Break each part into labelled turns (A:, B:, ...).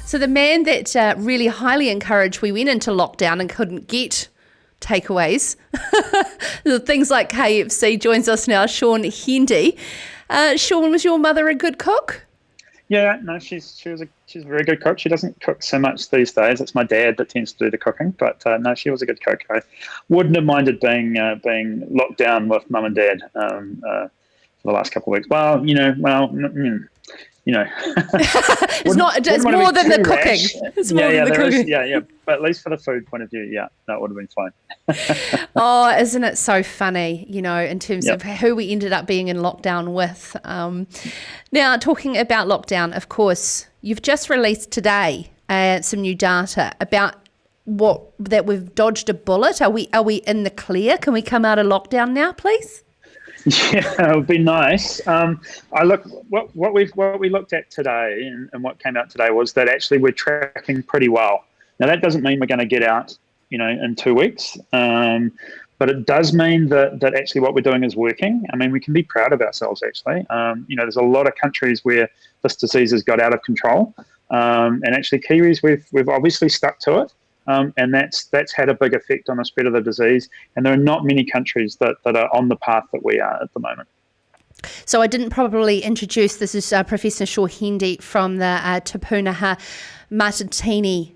A: So the man that really highly encouraged we went into lockdown and couldn't get takeaways, things like KFC, joins us now, Shaun Hendy. Shaun, was your mother a good cook?
B: Yeah, no, she's a very good cook. She doesn't cook so much these days. It's my dad that tends to do the cooking, but no, she was a good cook. I wouldn't have minded being locked down with mum and dad for the last couple of weeks. Well,
A: it's more than the cooking. It's more than the cooking.
B: Yeah. But at least for the food point of view, yeah, that would have been fine.
A: Oh, isn't it so funny, in terms of who we ended up being in lockdown with. Now, talking about lockdown, of course, you've just released today some new data about that we've dodged a bullet. Are we in the clear? Can we come out of lockdown now, please?
B: Yeah, it would be nice. What we looked at today and what came out today was that actually we're tracking pretty well. Now that doesn't mean we're going to get out, in 2 weeks, but it does mean that actually what we're doing is working. I mean, we can be proud of ourselves actually. There's a lot of countries where this disease has got out of control, and actually Kiwis we've obviously stuck to it. And that's had a big effect on the spread of the disease. And there are not many countries that are on the path that we are at the moment.
A: So I didn't probably introduce, this is Professor Shaun Hendy from the Pũnana Matatini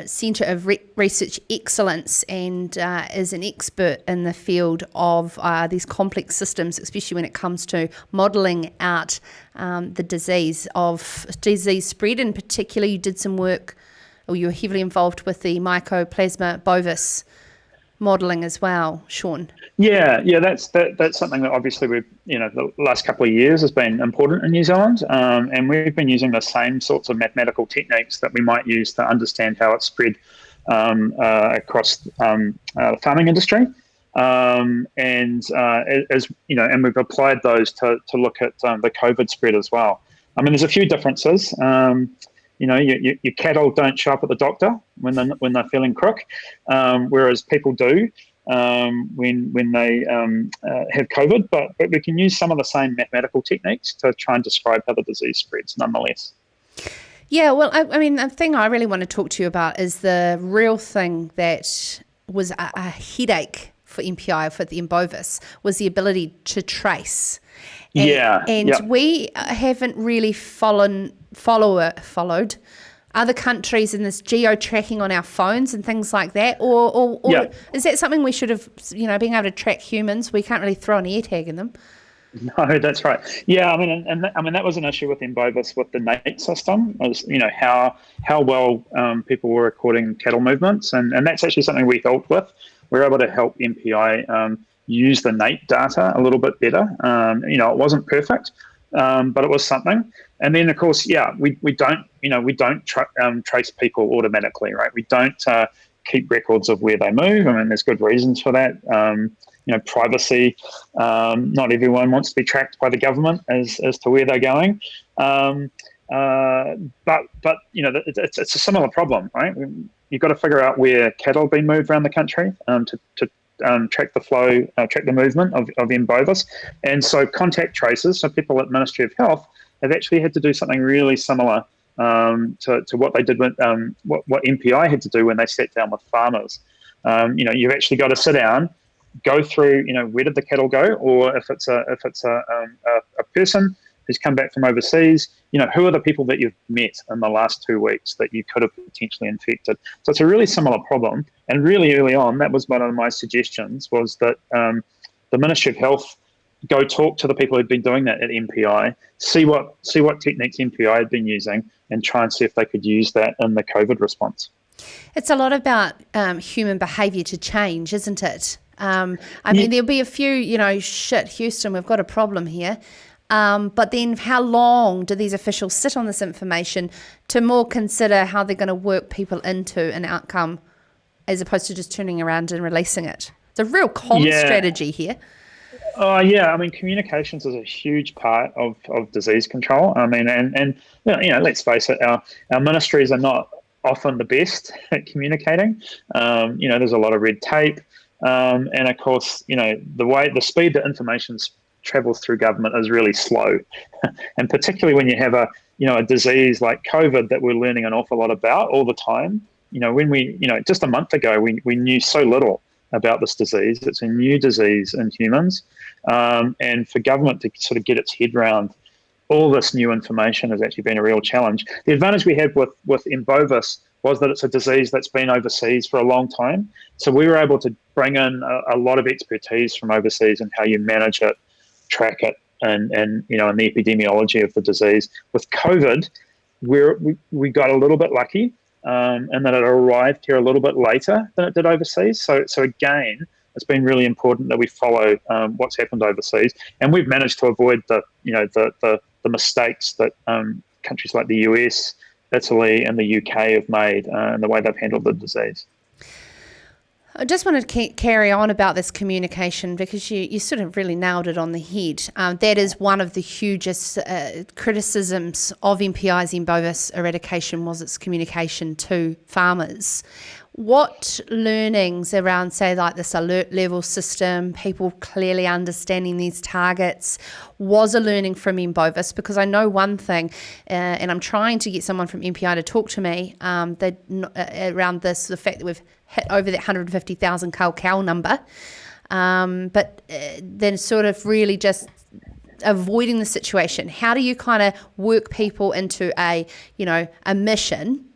A: Centre of Research Excellence, and is an expert in the field of these complex systems, especially when it comes to modelling out the disease spread. In particular, you did some work, or you were heavily involved with the Mycoplasma bovis modelling as well, Shaun.
B: Yeah, that's something that obviously we've, the last couple of years has been important in New Zealand, and we've been using the same sorts of mathematical techniques that we might use to understand how it's spread across the farming industry, and we've applied those to look at the COVID spread as well. I mean, there's a few differences. Your cattle don't show up at the doctor when they're feeling crook, whereas people do when they have COVID. But we can use some of the same mathematical techniques to try and describe how the disease spreads nonetheless.
A: Yeah, well, I mean, the thing I really want to talk to you about is the real thing that was a headache for MPI, for the bovis, was the ability to trace. And we haven't really followed other countries in this geo-tracking on our phones and things like that, or is that something we should have, being able to track humans? We can't really throw an air tag in them.
B: No, that's right. Yeah, I mean, that was an issue with bovis with the NATE system. Was how well people were recording cattle movements, and that's actually something we helped with. We're able to help MPI use the NATE data a little bit better. It wasn't perfect, but it was something. And then, of course, we don't trace people automatically, right? We don't keep records of where they move. I mean, there's good reasons for that. Privacy. Not everyone wants to be tracked by the government as to where they're going. But it's a similar problem, right? You've got to figure out where cattle have been moved around the country to track the flow, track the movement of M. bovis. And so contact tracers, so people at Ministry of Health, have actually had to do something really similar to what they did with what MPI had to do when they sat down with farmers. You've actually got to sit down, go through, where did the cattle go, or if it's a person who's come back from overseas, who are the people that you've met in the last 2 weeks that you could have potentially infected. So it's a really similar problem. And really early on, that was one of my suggestions, was that the Ministry of Health go talk to the people who've been doing that at MPI, see what techniques MPI had been using, and try and see if they could use that in the COVID response.
A: It's a lot about human behaviour to change, isn't it? I mean, there'll be a few, Houston, we've got a problem here. But then how long do these officials sit on this information to more consider how they're going to work people into an outcome, as opposed to just turning around and releasing it? It's a real strategy here.
B: Oh, yeah. I mean, communications is a huge part of disease control. I mean, and let's face it, our ministries are not often the best at communicating. There's a lot of red tape. And of course, the speed that information's travels through government is really slow, and particularly when you have a disease like COVID that we're learning an awful lot about all the time. When we just a month ago we knew so little about this disease. It's a new disease in humans, and for government to sort of get its head around all this new information has actually been a real challenge. The advantage we had with M. bovis was that it's a disease that's been overseas for a long time. So we were able to bring in a lot of expertise from overseas in how you manage it, track it, and the epidemiology of the disease. With COVID, we got a little bit lucky, and that it arrived here a little bit later than it did overseas. So again, it's been really important that we follow what's happened overseas, and we've managed to avoid the mistakes that countries like the US, Italy, and the UK have made in the way they've handled the disease.
A: I just wanted to carry on about this communication, because you sort of really nailed it on the head. That is one of the hugest criticisms of MPI's M. bovis eradication, was its communication to farmers. What learnings around, say, like this alert level system, people clearly understanding these targets, was a learning from M. bovis? Because I know one thing, and I'm trying to get someone from MPI to talk to me around this, the fact that we've hit over that 150,000 cow number, but then sort of really just avoiding the situation. How do you kind of work people into a mission,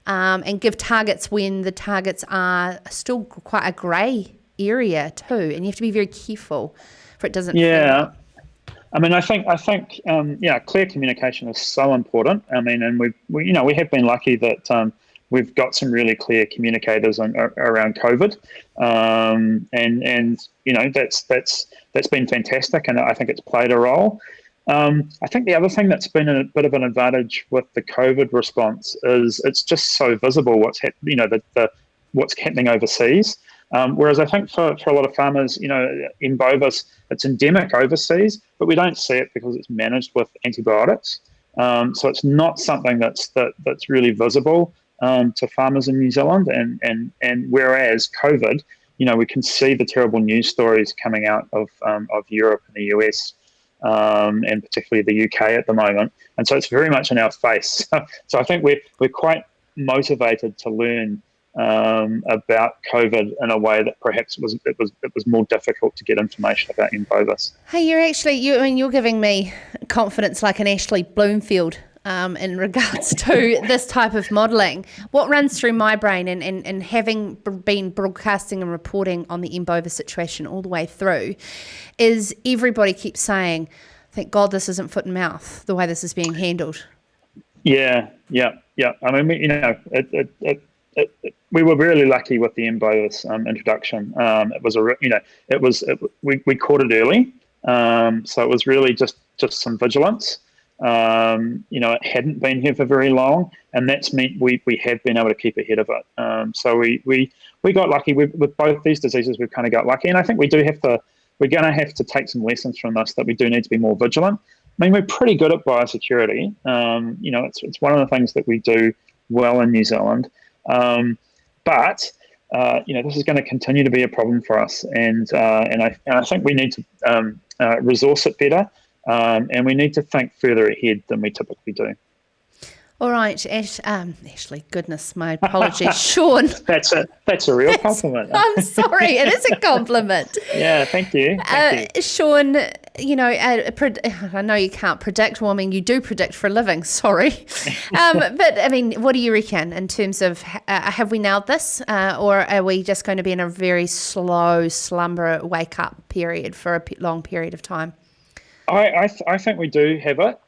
A: and give targets when the targets are still quite a grey area too, and you have to be very careful for it doesn't.
B: Yeah, I mean, I think clear communication is so important. I mean, and we have been lucky that we've got some really clear communicators around COVID, and that's been fantastic, and I think it's played a role. I think the other thing that's been a bit of an advantage with the COVID response is it's just so visible what's happening overseas. Whereas I think for a lot of farmers, M. bovis, it's endemic overseas, but we don't see it because it's managed with antibiotics. So it's not something that's really visible to farmers in New Zealand. And whereas COVID, we can see the terrible news stories coming out of Europe and the US. And particularly the UK at the moment, and so it's very much in our face. So I think we're quite motivated to learn about COVID in a way that perhaps it was more difficult to get information about M. bovis.
A: Hey, you're giving me confidence like an Ashley Bloomfield in regards to this type of modelling. What runs through my brain, and having been broadcasting and reporting on the M. bovis situation all the way through, is everybody keeps saying, thank God this isn't foot and mouth, the way this is being handled. Yeah. I mean, we were really lucky with the M. bovis introduction. We caught it early, so it was really just some vigilance. It hadn't been here for very long, and that's meant we have been able to keep ahead of it. So we got lucky with both these diseases. We've kind of got lucky, and I think we're going to have to take some lessons from this, that we do need to be more vigilant. I mean, we're pretty good at biosecurity. It's one of the things that we do well in New Zealand, but this is going to continue to be a problem for us, and I think we need to resource it better. And we need to think further ahead than we typically do. All right, Ashley, goodness, my apologies. Shaun.
B: That's a real compliment.
A: I'm sorry, it is a compliment.
B: Yeah, thank you.
A: Shaun, I know you can't predict. Well, I mean, you do predict for a living, sorry. But, I mean, what do you reckon in terms of, have we nailed this? Or are we just going to be in a very slow slumber wake-up period for a long period of time?
B: I think we do have it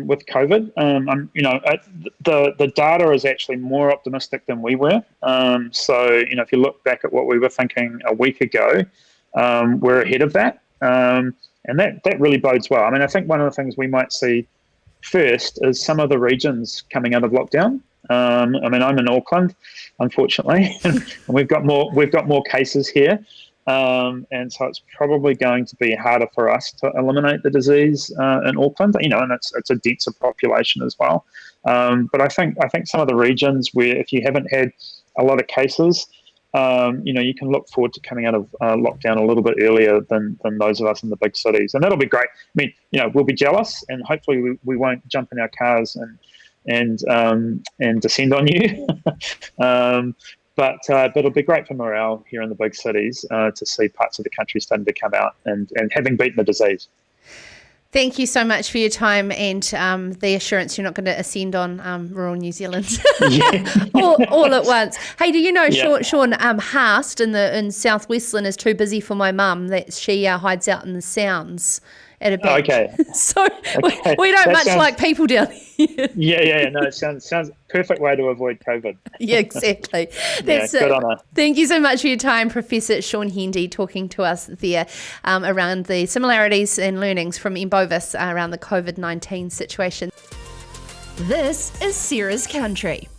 B: with COVID. The data is actually more optimistic than we were. So if you look back at what we were thinking a week ago, we're ahead of that, and that really bodes well. I mean, I think one of the things we might see first is some of the regions coming out of lockdown. I mean, I'm in Auckland, unfortunately, and we've got more cases here. And so it's probably going to be harder for us to eliminate the disease in Auckland, and it's a denser population as well. But I think some of the regions where if you haven't had a lot of cases, you can look forward to coming out of lockdown a little bit earlier than those of us in the big cities, and that'll be great. I mean, we'll be jealous, and hopefully we won't jump in our cars and descend on you. But it'll be great for morale here in the big cities to see parts of the country starting to come out and having beaten the disease.
A: Thank you so much for your time and the assurance you're not going to ascend on rural New Zealand all at once. Hey, do you know Shaun Haast in South Westland is too busy for my mum, that she hides out in the sounds at a beach.
B: Okay.
A: So we don't sounds, like people down here.
B: Yeah. No, it sounds perfect way to avoid COVID.
A: Yeah, exactly.
B: That's good on her.
A: Thank you so much for your time, Professor Shaun Hendy, talking to us there around the similarities and learnings from bovis around the COVID-19 situation.
C: This is Sarah's Country.